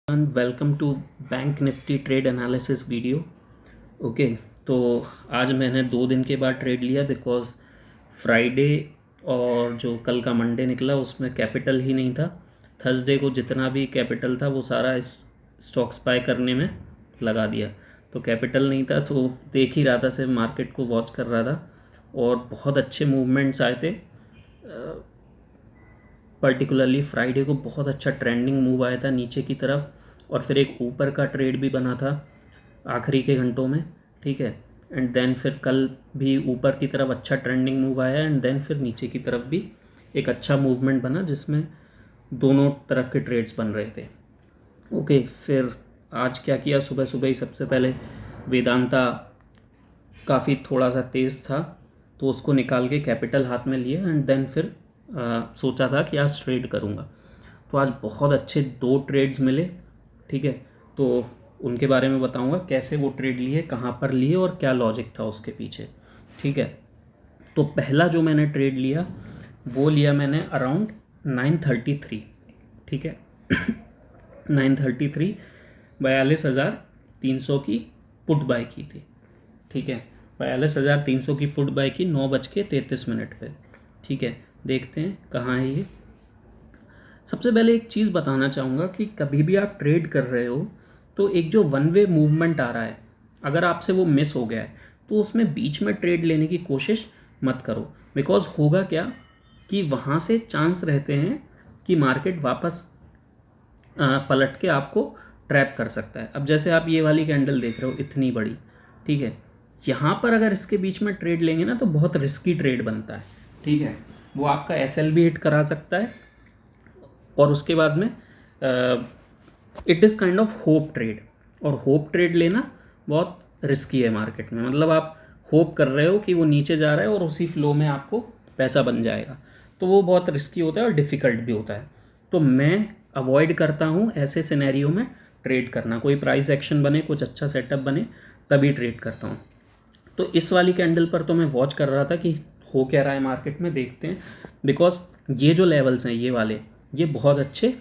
And welcome to bank nifty trade analysis video. Okay, तो आज मैंने 2 दिन के बाद ट्रेड लिया बिकॉज फ्राइडे और जो कल का मंडे निकला उसमें कैपिटल ही नहीं था। थर्सडे को जितना भी कैपिटल था वो सारा इस स्टॉक्स बाय करने में लगा दिया, तो कैपिटल नहीं था तो देख ही रहा था, सिर्फ मार्केट को वॉच कर रहा था और बहुत अच्छे मूवमेंट्स आए थे। पर्टिकुलरली फ्राइडे को बहुत अच्छा ट्रेंडिंग मूव आया था नीचे की तरफ और फिर एक ऊपर का ट्रेड भी बना था आखिरी के घंटों में। ठीक है, एंड देन फिर कल भी ऊपर की तरफ अच्छा ट्रेंडिंग मूव आया एंड देन फिर नीचे की तरफ भी एक अच्छा मूवमेंट बना जिसमें दोनों तरफ के ट्रेड्स बन रहे थे। ओके, फिर आज क्या किया, सुबह सुबह ही सबसे पहले वेदांता काफ़ी थोड़ा सा तेज़ था तो उसको निकाल के कैपिटल हाथ में लिए एंड देन फिर सोचा था कि आज ट्रेड करूँगा। तो आज बहुत अच्छे 2 ट्रेड्स मिले। ठीक है, तो उनके बारे में बताऊँगा कैसे वो ट्रेड लिए, कहाँ पर लिए और क्या लॉजिक था उसके पीछे। ठीक है, तो पहला जो मैंने ट्रेड लिया वो लिया मैंने अराउंड 933। ठीक है 933 42,300 की पुट बाय की थी। ठीक है, 42,300 की पुट बाय की 9:33 पे। ठीक है, देखते हैं कहाँ है ये। सबसे पहले एक चीज़ बताना चाहूँगा कि कभी भी आप ट्रेड कर रहे हो तो एक जो वन वे मूवमेंट आ रहा है, अगर आपसे वो मिस हो गया है तो उसमें बीच में ट्रेड लेने की कोशिश मत करो। बिकॉज होगा क्या कि वहाँ से चांस रहते हैं कि मार्केट वापस पलट के आपको ट्रैप कर सकता है। अब जैसे आप ये वाली कैंडल देख रहे हो इतनी बड़ी, ठीक है, यहाँ पर अगर इसके बीच में ट्रेड लेंगे ना तो बहुत रिस्की ट्रेड बनता है। ठीक है, वो आपका एसएल भी हिट करा सकता है और उसके बाद में it is kind of hope trade, और होप ट्रेड लेना बहुत रिस्की है मार्केट में। मतलब आप होप कर रहे हो कि वो नीचे जा रहा है और उसी फ्लो में आपको पैसा बन जाएगा, तो वो बहुत रिस्की होता है और डिफ़िकल्ट भी होता है। तो मैं अवॉइड करता हूँ ऐसे सिनेरियो में ट्रेड करना। कोई प्राइस एक्शन बने, कुछ अच्छा सेटअप बने, तभी ट्रेड करता हूँ। तो इस वाली कैंडल पर तो मैं वॉच कर रहा था कि हो क्या रहा है मार्केट में, देखते हैं। बिकॉज ये जो लेवल्स हैं ये वाले, ये बहुत अच्छे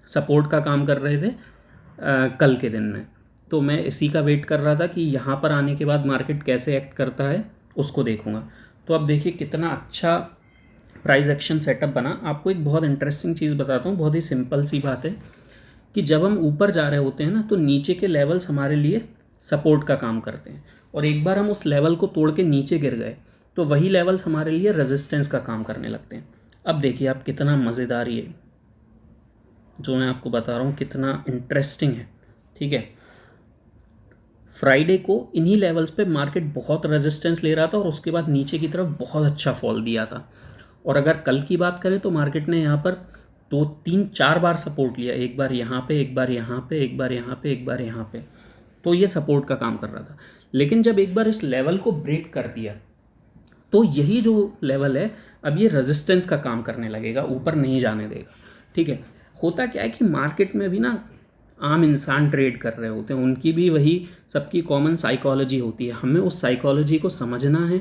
सपोर्ट का काम कर रहे थे कल के दिन में। तो मैं इसी का वेट कर रहा था कि यहाँ पर आने के बाद मार्केट कैसे एक्ट करता है उसको देखूँगा। तो अब देखिए कितना अच्छा प्राइस एक्शन सेटअप बना। आपको एक बहुत इंटरेस्टिंग चीज़ बताता हूँ, बहुत ही सिंपल सी बात है कि जब हम ऊपर जा रहे होते हैं ना तो नीचे के लेवल्स हमारे लिए सपोर्ट का काम करते हैं, और एक बार हम उस लेवल को तोड़ के नीचे गिर गए तो वही लेवल्स हमारे लिए रेजिस्टेंस का काम करने लगते हैं। अब देखिए आप कितना मज़ेदार ये जो मैं आपको बता रहा हूँ कितना इंटरेस्टिंग है। ठीक है, फ्राइडे को इन्हीं लेवल्स पे मार्केट बहुत रेजिस्टेंस ले रहा था और उसके बाद नीचे की तरफ बहुत अच्छा फॉल दिया था। और अगर कल की बात करें तो मार्केट ने यहाँ पर 2 3 4 बार सपोर्ट लिया, एक बार यहाँ पे, एक बार यहाँ पे, एक बार यहाँ पे, एक बार यहाँ पे। तो ये सपोर्ट का काम कर रहा था। लेकिन जब एक बार इस लेवल को ब्रेक कर दिया तो यही जो लेवल है अब ये रेजिस्टेंस का काम करने लगेगा, ऊपर नहीं जाने देगा। ठीक है, होता क्या है कि मार्केट में भी ना आम इंसान ट्रेड कर रहे होते हैं, उनकी भी वही सबकी कॉमन साइकोलॉजी होती है। हमें उस साइकोलॉजी को समझना है।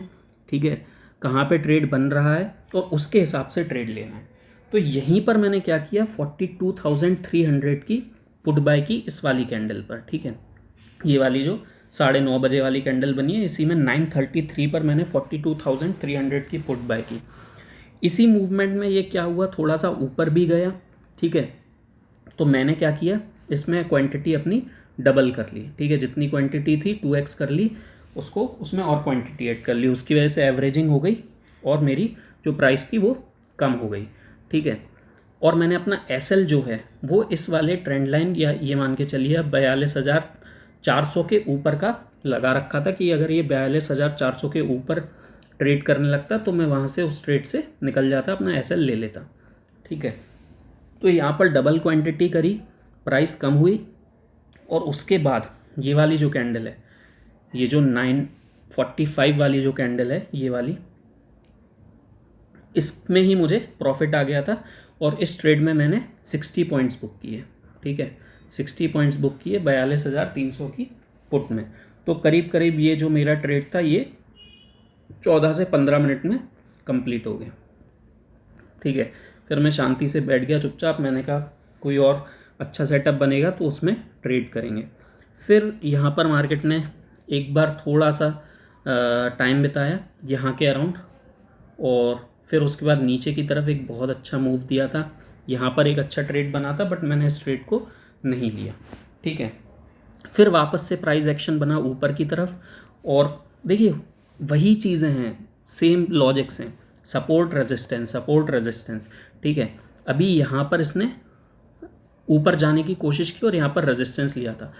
ठीक है, कहाँ पे ट्रेड बन रहा है और उसके हिसाब से ट्रेड लेना है। तो यहीं पर मैंने क्या किया, 42,300 की पुट बाय की इस वाली कैंडल पर। ठीक है, ये वाली जो 9:30 बजे वाली कैंडल बनी है, इसी में 933 पर मैंने 42,300 की पुट बाय की। इसी मूवमेंट में ये क्या हुआ, थोड़ा सा ऊपर भी गया। ठीक है, तो मैंने क्या किया, इसमें क्वांटिटी अपनी डबल कर ली। ठीक है, जितनी क्वांटिटी थी 2x कर ली उसको, उसमें और क्वांटिटी ऐड कर ली। उसकी वजह से एवरेजिंग हो गई और मेरी जो प्राइस थी वो कम हो गई। ठीक है, और मैंने अपना एसएल जो है वो इस वाले ट्रेंड लाइन या ये मान के चलिए 42,400 के ऊपर का लगा रखा था कि अगर ये 42,400 के ऊपर ट्रेड करने लगता तो मैं वहाँ से उस ट्रेड से निकल जाता, अपना एसएल ले लेता। ठीक है, तो यहाँ पर डबल क्वांटिटी करी, प्राइस कम हुई और उसके बाद ये वाली जो कैंडल है, ये जो 945 वाली जो कैंडल है ये वाली, इसमें ही मुझे प्रॉफिट आ गया था और इस ट्रेड में मैंने 60 पॉइंट्स बुक किए। ठीक है, 60 पॉइंट्स बुक किए 42,300 की पुट में। तो करीब करीब ये जो मेरा ट्रेड था ये 14 से 15 मिनट में कंप्लीट हो गया। ठीक है, फिर मैं शांति से बैठ गया चुपचाप। मैंने कहा कोई और अच्छा सेटअप बनेगा तो उसमें ट्रेड करेंगे। फिर यहाँ पर मार्केट ने एक बार थोड़ा सा टाइम बिताया यहाँ के अराउंड, और फिर उसके बाद नीचे की तरफ एक बहुत अच्छा मूव दिया था। यहाँ पर एक अच्छा ट्रेड बना था, बट मैंने इस ट्रेड को नहीं लिया। ठीक है, फिर वापस से प्राइस एक्शन बना ऊपर की तरफ, और देखिए वही चीज़ें हैं, सेम लॉजिक्स हैं, सपोर्ट रेजिस्टेंस, सपोर्ट रेजिस्टेंस। ठीक है, अभी यहाँ पर इसने ऊपर जाने की कोशिश की और यहाँ पर रेजिस्टेंस लिया था,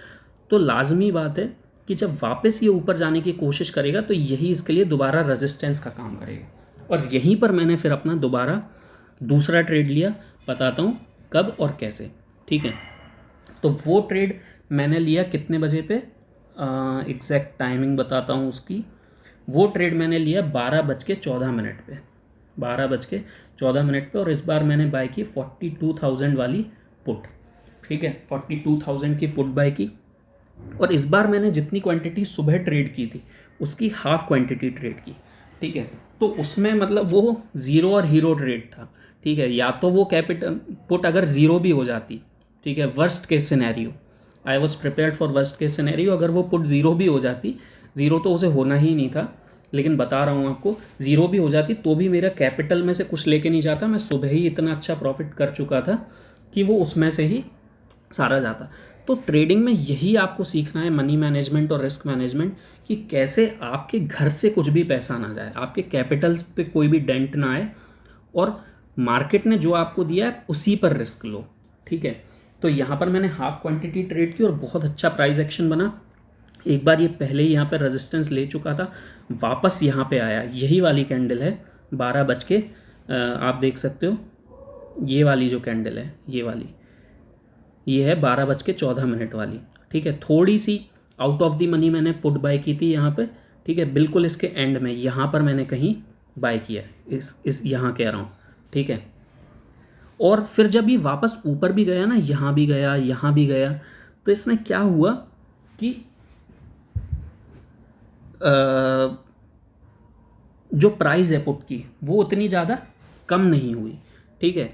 तो लाजमी बात है कि जब वापस ये ऊपर जाने की कोशिश करेगा तो यही इसके लिए दोबारा रेजिस्टेंस का काम करेगा। और यहीं पर मैंने फिर अपना दोबारा दूसरा ट्रेड लिया, बताता हूँ कब और कैसे। ठीक है, तो वो ट्रेड मैंने लिया कितने बजे पे, एग्जैक्ट टाइमिंग बताता हूँ उसकी। वो ट्रेड मैंने लिया 12:14 पे, 12:14 पे, और इस बार मैंने बाय की 42,000 वाली पुट। ठीक है, 42,000 की पुट बाय की, और इस बार मैंने जितनी क्वांटिटी सुबह ट्रेड की थी उसकी हाफ क्वांटिटी ट्रेड की। ठीक है, तो उसमें मतलब वो ज़ीरो और हीरो ट्रेड था। ठीक है, या तो वो कैपिटल पुट अगर ज़ीरो भी हो जाती, ठीक है, worst case scenario, I was prepared for worst case scenario, अगर वो पुट ज़ीरो भी हो जाती, ज़ीरो तो उसे होना ही नहीं था, लेकिन बता रहा हूँ आपको, ज़ीरो भी हो जाती तो भी मेरा कैपिटल में से कुछ लेके नहीं जाता, मैं सुबह ही इतना अच्छा प्रॉफिट कर चुका था कि वो उसमें से ही सारा जाता। तो ट्रेडिंग में यही आपको सीखना है, मनी मैनेजमेंट और रिस्क मैनेजमेंट, कि कैसे आपके घर से कुछ भी पैसा ना जाए, आपके कैपिटल्स पे कोई भी डेंट ना आए, और मार्केट ने जो आपको दिया है उसी पर रिस्क लो। ठीक है, तो यहाँ पर मैंने हाफ क्वांटिटी ट्रेड की और बहुत अच्छा प्राइस एक्शन बना। एक बार ये पहले ही यहाँ पर रेजिस्टेंस ले चुका था, वापस यहाँ पे आया, यही वाली कैंडल है 12 बज के, आप देख सकते हो ये वाली जो कैंडल है, ये वाली, ये है 12:14 वाली। ठीक है, थोड़ी सी आउट ऑफ द मनी मैंने पुट बाय की थी यहाँ पे। ठीक है, बिल्कुल इसके एंड में यहाँ पर मैंने कहीं बाय किया है, इस यहाँ के अराउंड। ठीक है, और फिर जब ये वापस ऊपर भी गया ना, यहाँ भी गया, यहाँ भी गया, तो इसमें क्या हुआ कि जो प्राइस है पुट की वो उतनी ज़्यादा कम नहीं हुई। ठीक है,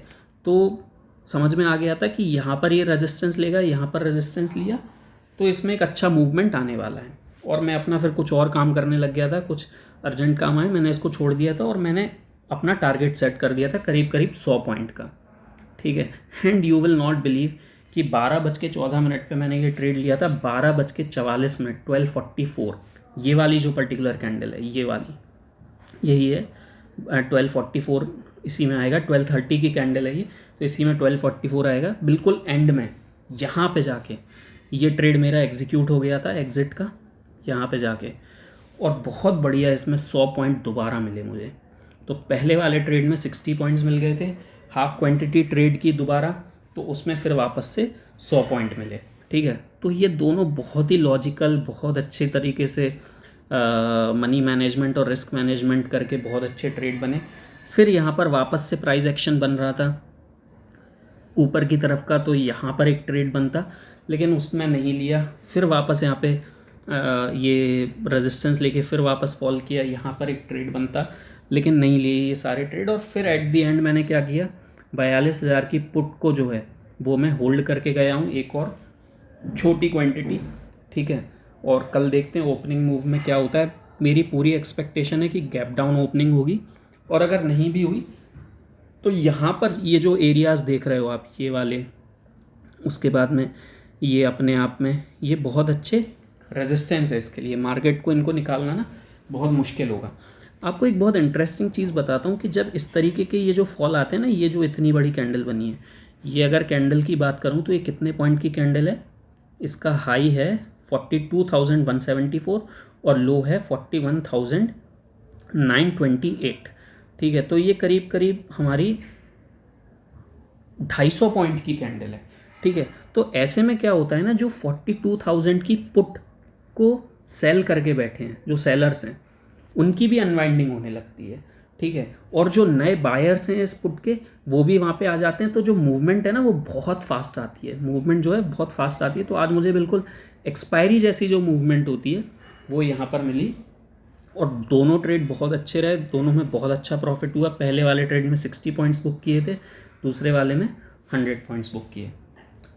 तो समझ में आ गया था कि यहाँ पर ये रेजिस्टेंस लेगा, यहाँ पर रेजिस्टेंस लिया, तो इसमें एक अच्छा मूवमेंट आने वाला है। और मैं अपना फिर कुछ और काम करने लग गया था, कुछ अर्जेंट काम आए, मैंने इसको छोड़ दिया था, और मैंने अपना टारगेट सेट कर दिया था करीब करीब 100 पॉइंट का। ठीक है, and you will not believe कि 12:14 पे मैंने ये ट्रेड लिया था, 12:44, 12:44, ये वाली जो पर्टिकुलर कैंडल है, ये वाली यही है, 12:44 इसी में आएगा, 12:30 की कैंडल है ये, तो इसी में 12:44 आएगा, बिल्कुल एंड में यहाँ पे जाके ये ट्रेड मेरा एग्जीक्यूट हो गया था, एग्जिट का, यहाँ पे जाके, और बहुत बढ़िया इसमें 100 पॉइंट दोबारा मिले मुझे। तो पहले वाले ट्रेड में 60 पॉइंट्स मिल गए थे, हाफ क्वांटिटी ट्रेड की दोबारा, तो उसमें फिर वापस से 100 पॉइंट मिले। ठीक है, तो ये दोनों बहुत ही लॉजिकल, बहुत अच्छे तरीके से मनी मैनेजमेंट और रिस्क मैनेजमेंट करके बहुत अच्छे ट्रेड बने। फिर यहाँ पर वापस से प्राइस एक्शन बन रहा था ऊपर की तरफ का, तो यहाँ पर एक ट्रेड बनता, लेकिन उसमें नहीं लिया। फिर वापस यहाँ पे ये रेजिस्टेंस लेके फिर वापस फॉल किया, यहाँ पर एक ट्रेड बनता, लेकिन नहीं लिए ये सारे ट्रेड। और फिर एट दी एंड मैंने क्या किया, 42,000 की पुट को जो है वो मैं होल्ड करके गया हूँ, एक और छोटी क्वांटिटी। ठीक है, और कल देखते हैं ओपनिंग मूव में क्या होता है। मेरी पूरी एक्सपेक्टेशन है कि गैप डाउन ओपनिंग होगी, और अगर नहीं भी हुई तो यहाँ पर ये जो एरियाज़ देख रहे हो आप, ये वाले, उसके बाद में ये अपने आप में ये बहुत अच्छे रेजिस्टेंस है इसके लिए। मार्केट को इनको निकालना ना बहुत मुश्किल होगा। आपको एक बहुत इंटरेस्टिंग चीज़ बताता हूँ कि जब इस तरीके के ये जो फॉल आते हैं ना, ये जो इतनी बड़ी कैंडल बनी है, ये अगर कैंडल की बात करूँ तो ये कितने पॉइंट की कैंडल है, इसका हाई है 42,174 और लो है 41,928। ठीक है, तो ये करीब करीब हमारी 250 पॉइंट की कैंडल है। ठीक है, तो ऐसे में क्या होता है ना, जो 42,000 की पुट को सेल करके बैठे हैं, जो सेलर्स हैं, उनकी भी अनवाइंडिंग होने लगती है। ठीक है, और जो नए बायर्स हैं इस पुट के, वो भी वहाँ पे आ जाते हैं, तो जो मूवमेंट है ना वो बहुत फास्ट आती है, मूवमेंट जो है बहुत फास्ट आती है। तो आज मुझे बिल्कुल एक्सपायरी जैसी जो मूवमेंट होती है वो यहाँ पर मिली, और दोनों ट्रेड बहुत अच्छे रहे, दोनों में बहुत अच्छा प्रॉफिट हुआ। पहले वाले ट्रेड में 60 पॉइंट्स बुक किए थे, दूसरे वाले में 100 पॉइंट्स बुक किए।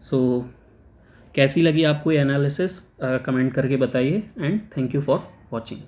सो कैसी लगी आपको ये एनालिसिस कमेंट करके बताइए, and thank you for watching.